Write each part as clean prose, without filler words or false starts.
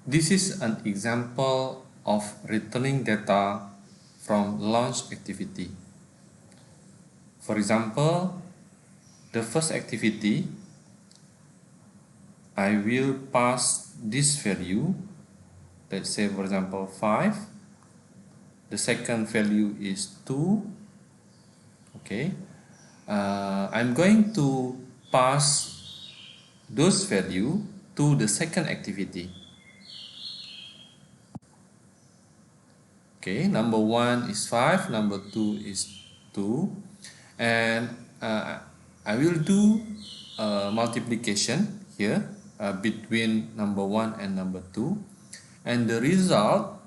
This is an example of returning data from launch activity. For example, the first activity, I will pass this value, let's say for example 5. The second value is 2. Okay, I'm going to pass those value to the second activity. Okay, number 1 is 5, number 2 is 2, and I will do multiplication here between number 1 and number 2, and the result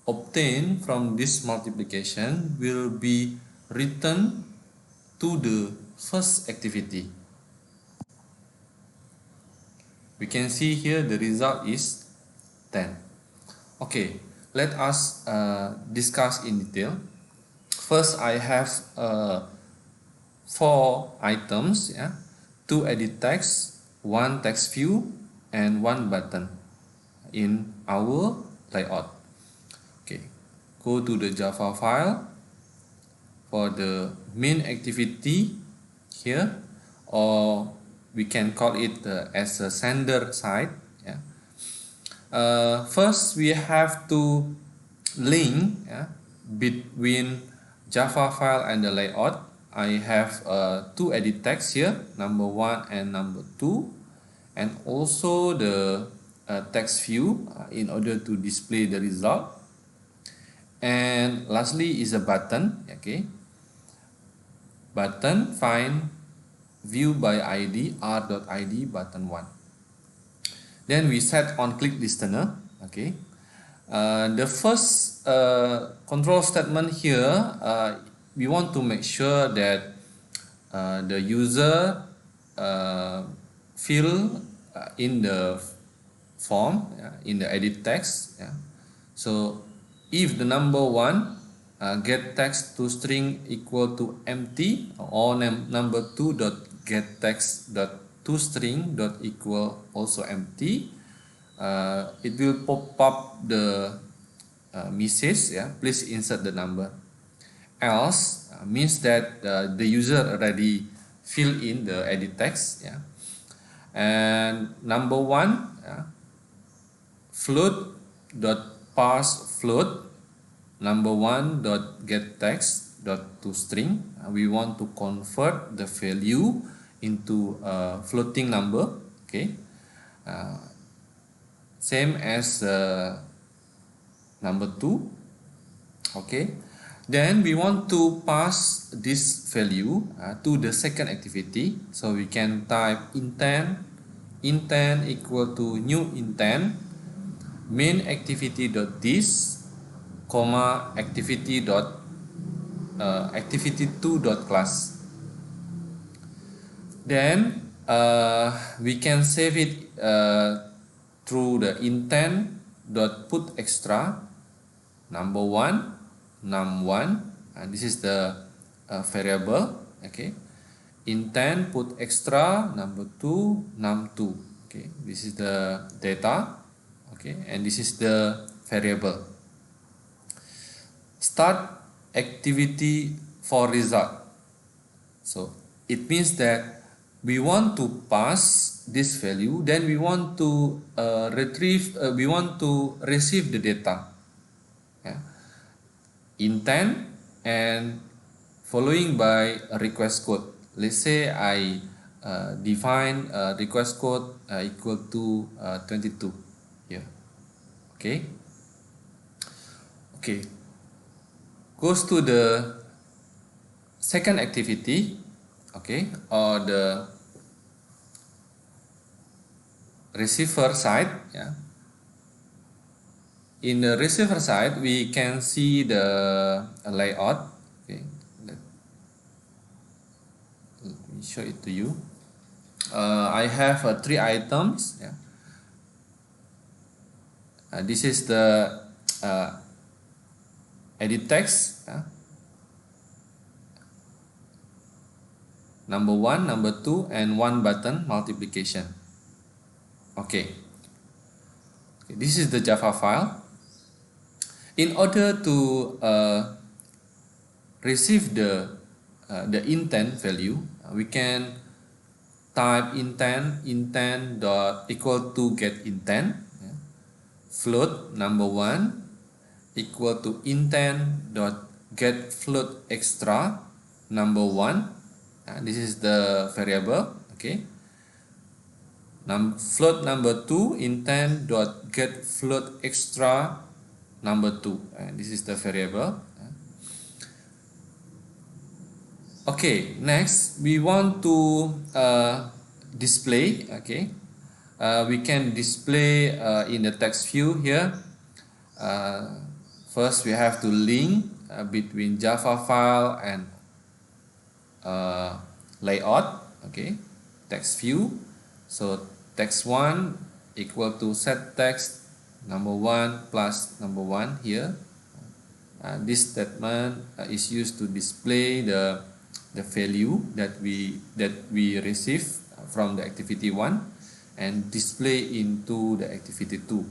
obtained from this multiplication will be returned to the first activity. We can see here the result is 10. Okay, let us discuss in detail. First, I have 4 items, 2 edit text, 1 text view, and 1 button in our layout. Okay, go to the Java file for the main activity here, or we can call it as a sender side. First, we have to link between Java file and the layout. I have 2 edit text here, number 1 and number 2, and also the text view in order to display the result. And lastly is a button. Okay, button find view by ID r.id button 1. Then we set on click listener. Okay, the first control statement here, we want to make sure that the user fill in the form, in the edit text. So if the number 1 get text to string equal to empty, or number 2 dot get text dot to string dot equal also empty, it will pop up the message, please insert the number. Else means that the user already fill in the edit text. And number 1, float dot parse float number 1 dot get text dot to string. We want to convert the value into a floating number. Okay, same as number 2. Okay, then we want to pass this value to the second activity, so we can type intent equal to new intent main activity dot this comma activity dot activity2 dot class. Then we can save it through the intent dot put extra number 1 num1, and this is the variable. Okay, intent put extra number 2 num2. Okay, this is the data. Okay, and this is the variable. Start activity for result. So it means that we want to pass this value, then we want to we want to receive the data. Intent and following by a request code. Let's say I define a request code equal to 22 here. Okay, goes to the second activity. Okay, or the receiver side. In the receiver side, we can see the layout. Okay, let me show it to you. I have 3 items. This is the edit text. Number 1, number 2, and 1 button multiplication. Okay, This is the Java file. In order to receive the intent value, we can type intent dot equal to get intent, float number 1 equal to intent dot get float extra number 1. This is the variable. Okay, float number 2 intent dot get float extra number 2, and this is the variable. Okay, next we want to display. Okay, we can display in the text view here. First we have to link between Java file and layout. Okay, text view. So text 1 equal to set text number 1 plus number 1 here. This statement is used to display the value that we receive from the activity 1 and display into the activity 2.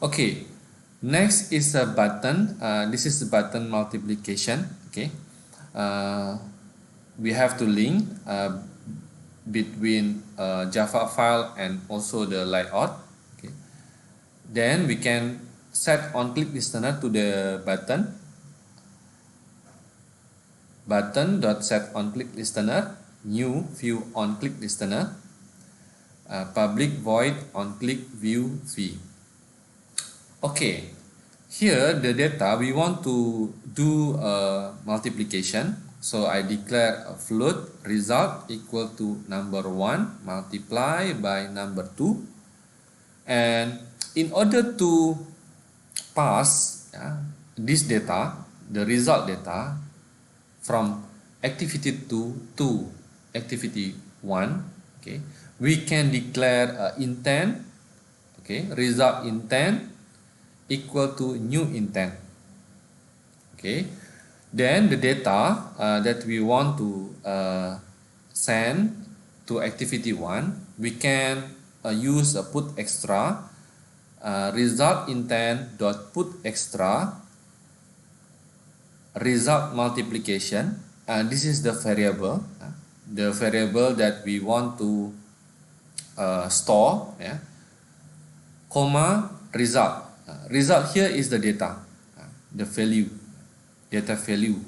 Okay, next is a button. This is the button multiplication. Okay, we have to link between Java file and also the layout. Okay, then we can set on click listener to the button dot set on click listener, new view on click listener, public void on click view v. Okay, here the data we want to do multiplication, so I declare a float result equal to number 1 multiply by number 2, and in order to pass this data, the result data, from activity 2 to activity 1, okay, we can declare intent, okay, result intent equal to new intent. Okay, then the data that we want to send to activity 1, we can use a put extra, result intent dot put extra result multiplication. This is the variable that we want to store, comma result. Result here is the data, the value, data value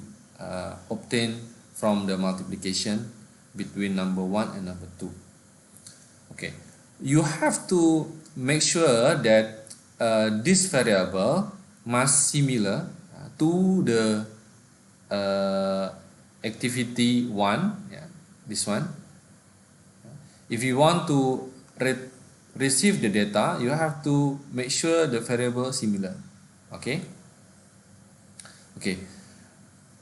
obtained from the multiplication between number 1 and number 2. Okay, you have to make sure that this variable must similar to the activity 1, this one. If you want to receive the data, you have to make sure the variable similar. Okay,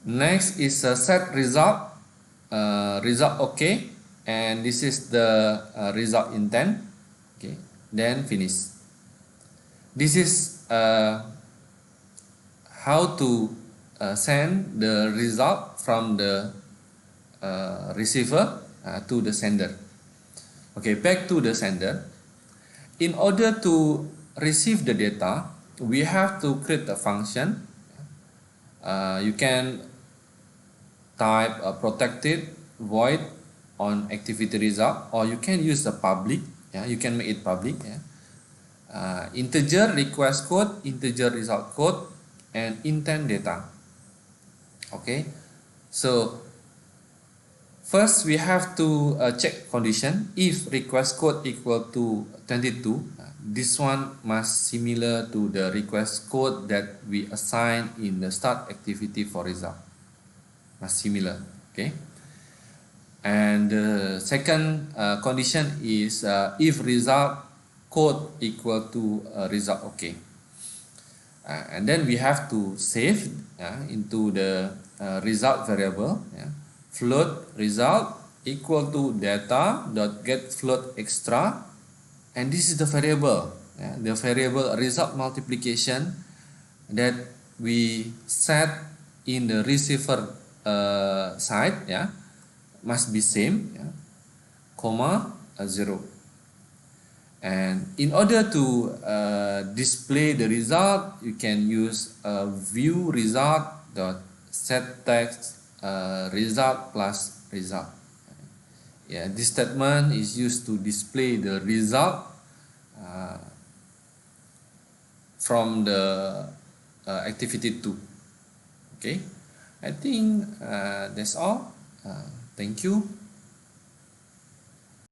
next is a set result, result okay, and this is the result intent. Okay, then finish. This is how to send the result from the receiver to the sender. Okay, back to the sender. In order to receive the data, we have to create a function. You can type a protected void on activity result, or you can use the public. You can make it public. Integer request code, integer result code, and intent data. Okay, so first we have to check condition. If request code equal to 22, this one must similar to the request code that we assign in the start activity for result, must similar. Okay, and the second condition is if result code equal to result okay. And then we have to save into the result variable, float result equal to data dot get float extra, and this is the variable, the variable result multiplication that we set in the receiver side, must be same, comma 0. And in order to display the result, you can use a view result dot set text result plus result. Yeah, this statement is used to display the result from the activity 2. Okay, I think that's all. Thank you.